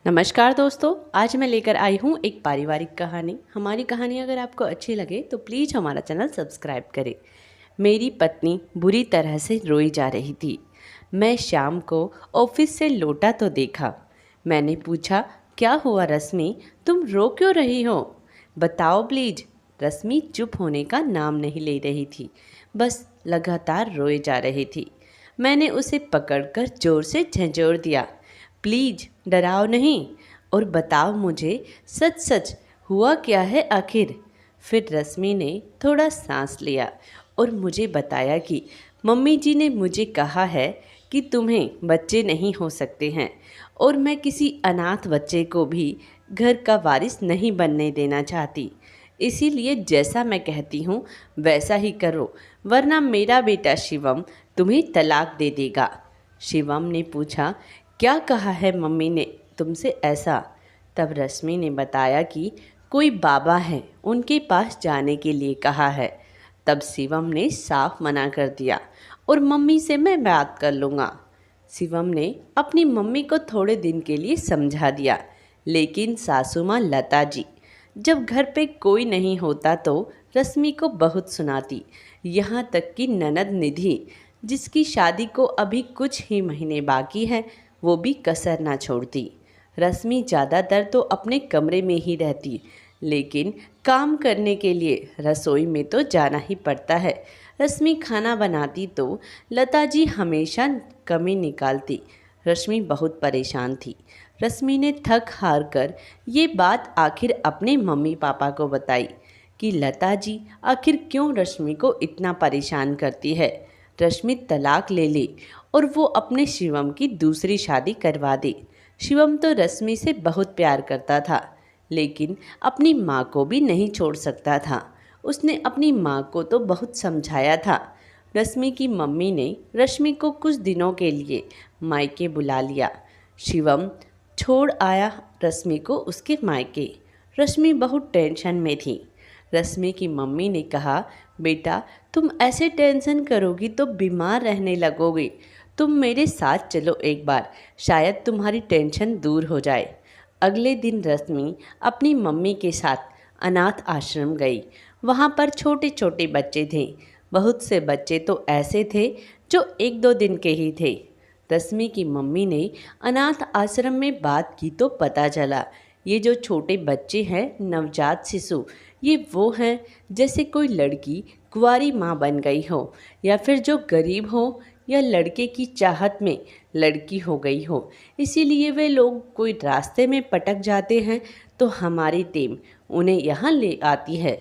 नमस्कार दोस्तों, आज मैं लेकर आई हूँ एक पारिवारिक कहानी। हमारी कहानी अगर आपको अच्छी लगे तो प्लीज़ हमारा चैनल सब्सक्राइब करें। मेरी पत्नी बुरी तरह से रोई जा रही थी। मैं शाम को ऑफिस से लौटा तो देखा। मैंने पूछा, क्या हुआ रश्मि, तुम रो क्यों रही हो? बताओ प्लीज। रश्मि चुप होने का नाम नहीं ले रही थी, बस लगातार रोए जा रही थी। मैंने उसे पकड़कर जोर से झंझोर दिया, प्लीज डराओ नहीं और बताओ मुझे सच सच हुआ क्या है आखिर। फिर रश्मि ने थोड़ा सांस लिया और मुझे बताया कि मम्मी जी ने मुझे कहा है कि तुम्हें बच्चे नहीं हो सकते हैं और मैं किसी अनाथ बच्चे को भी घर का वारिस नहीं बनने देना चाहती। इसीलिए जैसा मैं कहती हूँ वैसा ही करो, वरना मेरा बेटा शिवम तुम्हें तलाक दे देगा। शिवम ने पूछा, क्या कहा है मम्मी ने तुमसे ऐसा? तब रश्मि ने बताया कि कोई बाबा है, उनके पास जाने के लिए कहा है। तब शिवम ने साफ मना कर दिया और मम्मी से मैं बात कर लूँगा। शिवम ने अपनी मम्मी को थोड़े दिन के लिए समझा दिया, लेकिन सासू माँ लता जी जब घर पे कोई नहीं होता तो रश्मि को बहुत सुनाती। यहाँ तक कि ननद निधि, जिसकी शादी को अभी कुछ ही महीने बाकी है, वो भी कसर ना छोड़ती। रश्मि ज़्यादातर तो अपने कमरे में ही रहती, लेकिन काम करने के लिए रसोई में तो जाना ही पड़ता है। रश्मि खाना बनाती तो लता जी हमेशा कमी निकालती। रश्मि बहुत परेशान थी। रश्मि ने थक हार कर ये बात आखिर अपने मम्मी पापा को बताई कि लता जी आखिर क्यों रश्मि को इतना परेशान करती है। रश्मि तलाक ले ले और वो अपने शिवम की दूसरी शादी करवा दे। शिवम तो रश्मि से बहुत प्यार करता था, लेकिन अपनी माँ को भी नहीं छोड़ सकता था। उसने अपनी माँ को तो बहुत समझाया था। रश्मि की मम्मी ने रश्मि को कुछ दिनों के लिए मायके बुला लिया। शिवम छोड़ आया रश्मि को उसके मायके। रश्मि बहुत टेंशन में थी। रश्मि की मम्मी ने कहा, बेटा तुम ऐसे टेंशन करोगी तो बीमार रहने लगोगी। तुम मेरे साथ चलो एक बार, शायद तुम्हारी टेंशन दूर हो जाए। अगले दिन रश्मि अपनी मम्मी के साथ अनाथ आश्रम गई। वहाँ पर छोटे छोटे बच्चे थे। बहुत से बच्चे तो ऐसे थे जो एक दो दिन के ही थे। रश्मि की मम्मी ने अनाथ आश्रम में बात की तो पता चला, ये जो छोटे बच्चे हैं नवजात शिशु, ये वो हैं जैसे कोई लड़की कुंवारी माँ बन गई हो, या फिर जो गरीब हो या लड़के की चाहत में लड़की हो गई हो। इसीलिए वे लोग कोई रास्ते में पटक जाते हैं तो हमारी टीम उन्हें यहाँ ले आती है।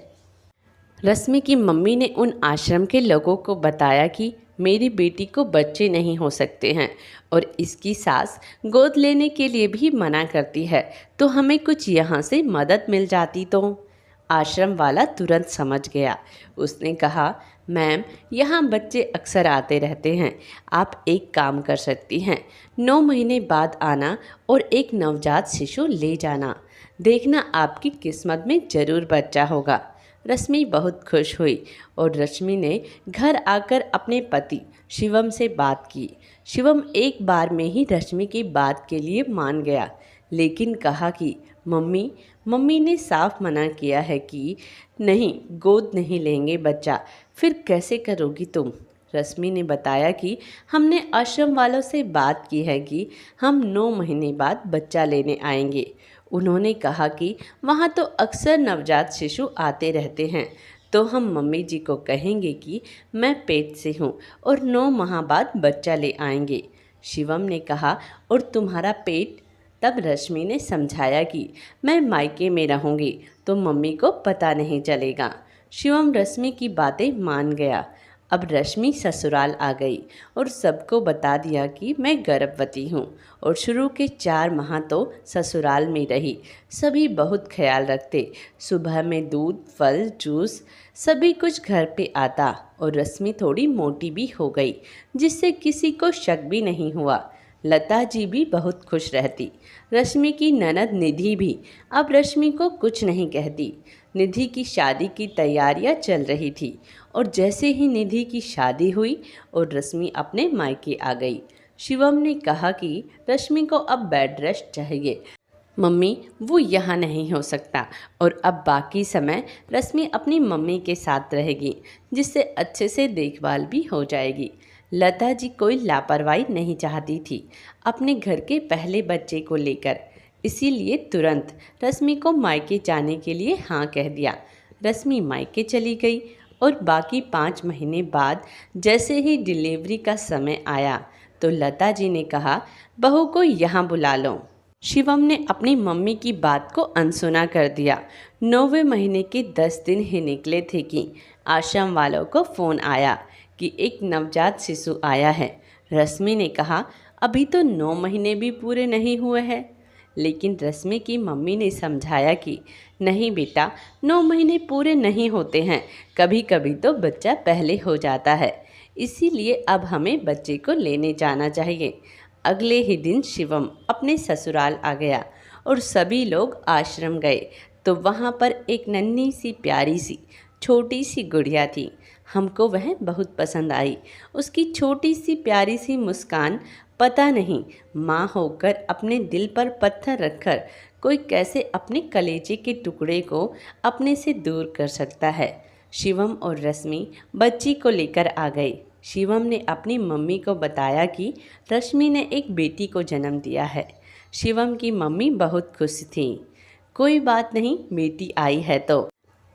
रश्मि की मम्मी ने उन आश्रम के लोगों को बताया कि मेरी बेटी को बच्चे नहीं हो सकते हैं और इसकी सास गोद लेने के लिए भी मना करती है, तो हमें कुछ यहाँ से मदद मिल जाती तो। आश्रम वाला तुरंत समझ गया। उसने कहा, मैम यहाँ बच्चे अक्सर आते रहते हैं, आप एक काम कर सकती हैं, 9 महीने बाद आना और एक नवजात शिशु ले जाना। देखना आपकी किस्मत में ज़रूर बच्चा होगा। रश्मि बहुत खुश हुई और रश्मि ने घर आकर अपने पति शिवम से बात की। शिवम एक बार में ही रश्मि की बात के लिए मान गया, लेकिन कहा कि मम्मी ने साफ मना किया है कि नहीं, गोद नहीं लेंगे बच्चा, फिर कैसे करोगी तुम? रश्मि ने बताया कि हमने आश्रम वालों से बात की है कि हम 9 महीने बाद बच्चा लेने आएंगे। उन्होंने कहा कि वहाँ तो अक्सर नवजात शिशु आते रहते हैं, तो हम मम्मी जी को कहेंगे कि मैं पेट से हूँ और 9 माह बाद बच्चा ले आएंगे। शिवम ने कहा, और तुम्हारा पेट? तब रश्मि ने समझाया कि मैं मायके में रहूँगी तो मम्मी को पता नहीं चलेगा। शिवम रश्मि की बातें मान गया। अब रश्मि ससुराल आ गई और सबको बता दिया कि मैं गर्भवती हूँ और शुरू के 4 माह तो ससुराल में रही। सभी बहुत ख्याल रखते। सुबह में दूध, फल, जूस सभी कुछ घर पे आता और रश्मि थोड़ी मोटी भी हो गई, जिससे किसी को शक भी नहीं हुआ। लता जी भी बहुत खुश रहती। रश्मि की ननद निधि भी अब रश्मि को कुछ नहीं कहती। निधि की शादी की तैयारियां चल रही थी और जैसे ही निधि की शादी हुई और रश्मि अपने मायके आ गई, शिवम ने कहा कि रश्मि को अब बेड रेस्ट चाहिए। मम्मी वो यहाँ नहीं हो सकता और अब बाकी समय रश्मि अपनी मम्मी के साथ रहेगी, जिससे अच्छे से देखभाल भी हो जाएगी। लता जी कोई लापरवाही नहीं चाहती थी अपने घर के पहले बच्चे को लेकर, इसीलिए तुरंत रश्मि को मायके जाने के लिए हाँ कह दिया। रश्मि मायके चली गई और बाकी 5 महीने बाद जैसे ही डिलीवरी का समय आया तो लता जी ने कहा, बहू को यहाँ बुला लो। शिवम ने अपनी मम्मी की बात को अनसुना कर दिया। 9वें महीने के 10 दिन ही निकले थे कि आश्रम वालों को फ़ोन आया कि एक नवजात शिशु आया है। रश्मि ने कहा, अभी तो 9 महीने भी पूरे नहीं हुए हैं। लेकिन रश्मि की मम्मी ने समझाया कि नहीं बेटा, 9 महीने पूरे नहीं होते हैं, कभी कभी तो बच्चा पहले हो जाता है, इसीलिए अब हमें बच्चे को लेने जाना चाहिए। अगले ही दिन शिवम अपने ससुराल आ गया और सभी लोग आश्रम गए तो वहाँ पर एक नन्ही सी प्यारी सी छोटी सी गुड़िया थी। हमको वह बहुत पसंद आई। उसकी छोटी सी प्यारी सी मुस्कान, पता नहीं माँ होकर अपने दिल पर पत्थर रखकर कोई कैसे अपने कलेजे के टुकड़े को अपने से दूर कर सकता है। शिवम और रश्मि बच्ची को लेकर आ गए। शिवम ने अपनी मम्मी को बताया कि रश्मि ने एक बेटी को जन्म दिया है। शिवम की मम्मी बहुत खुश थी। कोई बात नहीं, बेटी आई है तो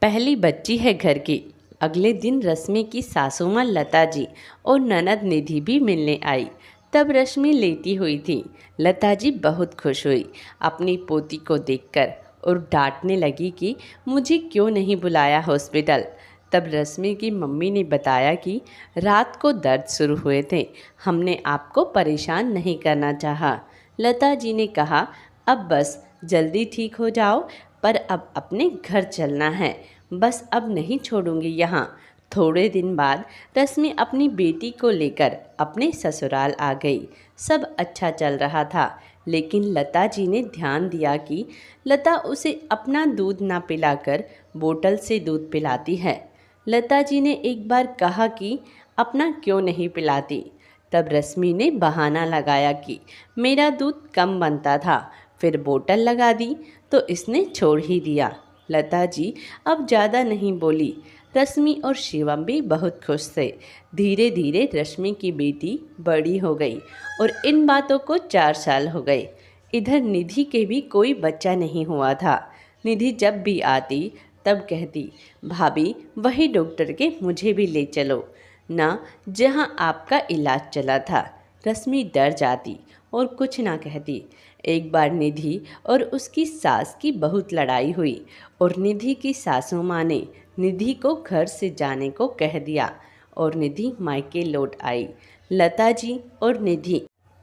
पहली बच्ची है घर की। अगले दिन रश्मि की सासू माँ लता जी और ननद निधि भी मिलने आई। तब रश्मि लेटी हुई थी। लता जी बहुत खुश हुई अपनी पोती को देखकर और डांटने लगी कि मुझे क्यों नहीं बुलाया हॉस्पिटल। तब रश्मि की मम्मी ने बताया कि रात को दर्द शुरू हुए थे, हमने आपको परेशान नहीं करना चाहा। लता जी ने कहा, अब बस जल्दी ठीक हो जाओ, पर अब अपने घर चलना है, बस अब नहीं छोड़ूंगी यहाँ। थोड़े दिन बाद रश्मि अपनी बेटी को लेकर अपने ससुराल आ गई। सब अच्छा चल रहा था, लेकिन लता जी ने ध्यान दिया कि लता उसे अपना दूध ना पिलाकर बोतल से दूध पिलाती है। लता जी ने एक बार कहा कि अपना क्यों नहीं पिलाती। तब रश्मि ने बहाना लगाया कि मेरा दूध कम बनता था, फिर बोतल लगा दी तो इसने छोड़ ही दिया। लता जी अब ज़्यादा नहीं बोली। रश्मि और शिवम भी बहुत खुश थे। धीरे धीरे रश्मि की बेटी बड़ी हो गई और इन बातों को 4 साल हो गए। इधर निधि के भी कोई बच्चा नहीं हुआ था। निधि जब भी आती तब कहती, भाभी वही डॉक्टर के मुझे भी ले चलो ना जहाँ आपका इलाज चला था। रश्मि डर जाती और कुछ ना कहती। एक बार निधि और उसकी सास की बहुत लड़ाई हुई और निधि की सासू माँ ने निधि को घर से जाने को कह दिया और निधि मायके लौट आई। लता जी और निधि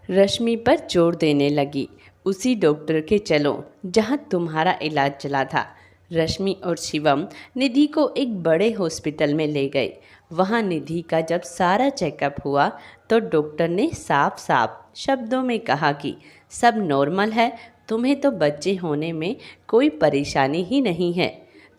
रश्मि पर जोर देने लगी, उसी डॉक्टर के चलो जहाँ तुम्हारा इलाज चला था। रश्मि और शिवम निधि को एक बड़े हॉस्पिटल में ले गए। वहाँ निधि का जब सारा चेकअप हुआ तो डॉक्टर ने साफ साफ शब्दों में कहा कि सब नॉर्मल है, तुम्हें तो बच्चे होने में कोई परेशानी ही नहीं है।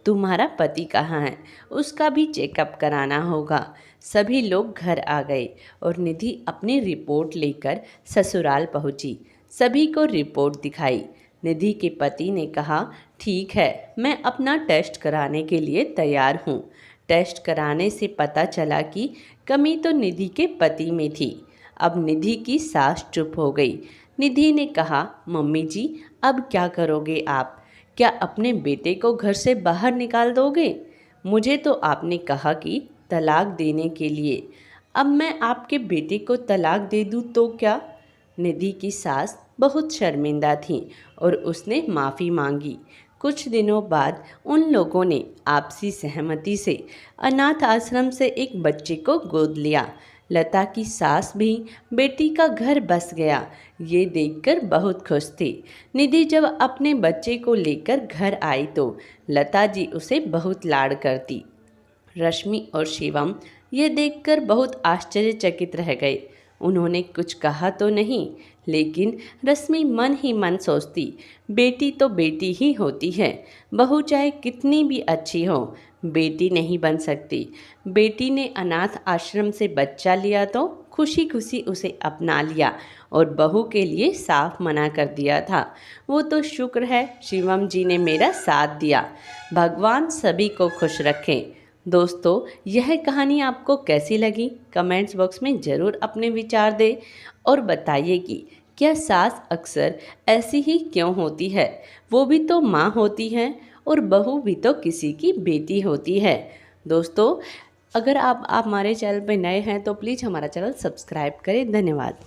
तुम्हारा पति कहाँ है, उसका भी चेकअप कराना होगा। सभी लोग घर आ गए और निधि अपनी रिपोर्ट लेकर ससुराल पहुंची। सभी को रिपोर्ट दिखाई। निधि के पति ने कहा, ठीक है, मैं अपना टेस्ट कराने के लिए तैयार हूँ। टेस्ट कराने से पता चला कि कमी तो निधि के पति में थी। अब निधि की सास चुप हो गई। निधि ने कहा, मम्मी जी अब क्या करोगे आप? क्या अपने बेटे को घर से बाहर निकाल दोगे? मुझे तो आपने कहा कि तलाक देने के लिए। अब मैं आपके बेटे को तलाक दे दूँ तो क्या? निधि की सास बहुत शर्मिंदा थी और उसने माफ़ी मांगी। कुछ दिनों बाद उन लोगों ने आपसी सहमति से अनाथ आश्रम से एक बच्चे को गोद लिया। लता की सास भी बेटी का घर बस गया, ये देखकर बहुत खुश थी। निधि जब अपने बच्चे को लेकर घर आई तो लता जी उसे बहुत लाड़ करती। रश्मि और शिवम ये देखकर बहुत आश्चर्यचकित रह गए। उन्होंने कुछ कहा तो नहीं, लेकिन रश्मि मन ही मन सोचती, बेटी तो बेटी ही होती है, बहू चाहे कितनी भी अच्छी हो, बेटी नहीं बन सकती। बेटी ने अनाथ आश्रम से बच्चा लिया तो खुशी खुशी उसे अपना लिया और बहू के लिए साफ मना कर दिया था। वो तो शुक्र है शिवम जी ने मेरा साथ दिया। भगवान सभी को खुश रखें। दोस्तों, यह कहानी आपको कैसी लगी? कमेंट्स बॉक्स में ज़रूर अपने विचार दें और बताइए कि क्या सास अक्सर ऐसी ही क्यों होती है? वो भी तो माँ होती हैं और बहू भी तो किसी की बेटी होती है। दोस्तों, अगर आप हमारे चैनल पर नए हैं तो प्लीज़ हमारा चैनल सब्सक्राइब करें। धन्यवाद।